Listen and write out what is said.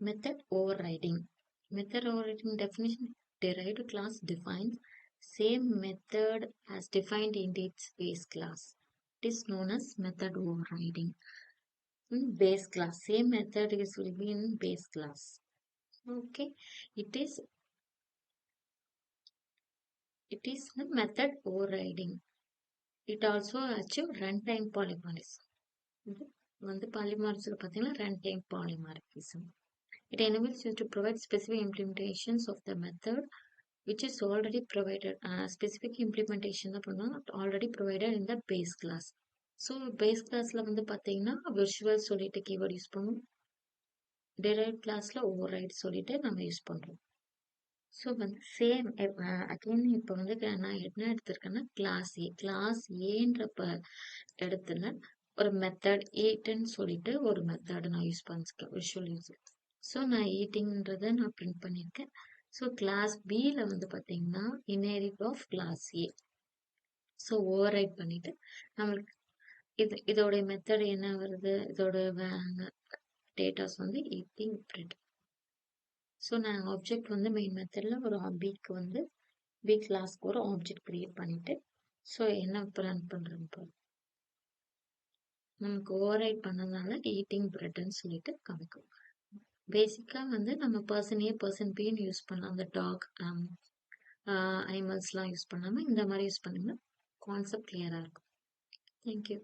Method overriding. Method overriding definition: derived class defines same method as defined in its base class. It is known as method overriding. In base class, same method will be in base class. Okay, it is the method overriding. It also achieve runtime polymorphism. வந்து polymorphism பார்த்தீங்கன்னா runtime polymorphism. It enables you to provide specific implementations of the method which is already provided. Specific implementation already provided in the base class. So base classல வந்து பார்த்தீங்கன்னா virtual சொல்லிட்டு keyword use பண்ணுவோம். derived classல override சொல்லிட்டு நம்ம use பண்றோம். So வந்து same again இப்போ வந்து நான் என்ன எடுத்திருக்கேன்னா கிளாஸ் ஏன்ற இடத்துல ஒரு மெத்தட் ஈட்டுன்னு சொல்லிட்டு ஒரு மெத்தட் நான் யூஸ் பண்ணிருக்கேன் விஷுவல் யூஸ். ஸோ நான் ஈட்டிங்கிறத நான் பிரிண்ட் பண்ணியிருக்கேன். ஸோ கிளாஸ் பியில் வந்து பார்த்தீங்கன்னா inherit of class A. So override பண்ணிட்டு நம்மளுக்கு இதோடைய மெத்தட் என்ன வருது, இதோட டேட்டாஸ் வந்து ஈட்டிங் பிரிண்ட். ஸோ நான் ஆப்ஜெக்ட் வந்து மெயின் மெத்தடில் ஒரு பிக்கு வந்து பி கிளாஸ்க்கு ஒரு ஆப்ஜெக்ட் கிரியேட் பண்ணிட்டு ஸோ என்ன ரன் பண்ணுறேன்னு நமக்கு ஓவர்ரைட் பண்ணதுனால ஈட்டிங் பிரெட்னு சொல்லிட்டு காமிக்கும். பேசிக்காக வந்து நம்ம பர்சன் ஏ பர்சன் பின்னு யூஸ் பண்ணலாம். அந்த டாக் அனிமல்ஸ்லாம் யூஸ் பண்ணாமல் இந்த மாதிரி யூஸ் பண்ணிங்கன்னா கான்செப்ட் கிளியராக இருக்கும். தேங்க்யூ.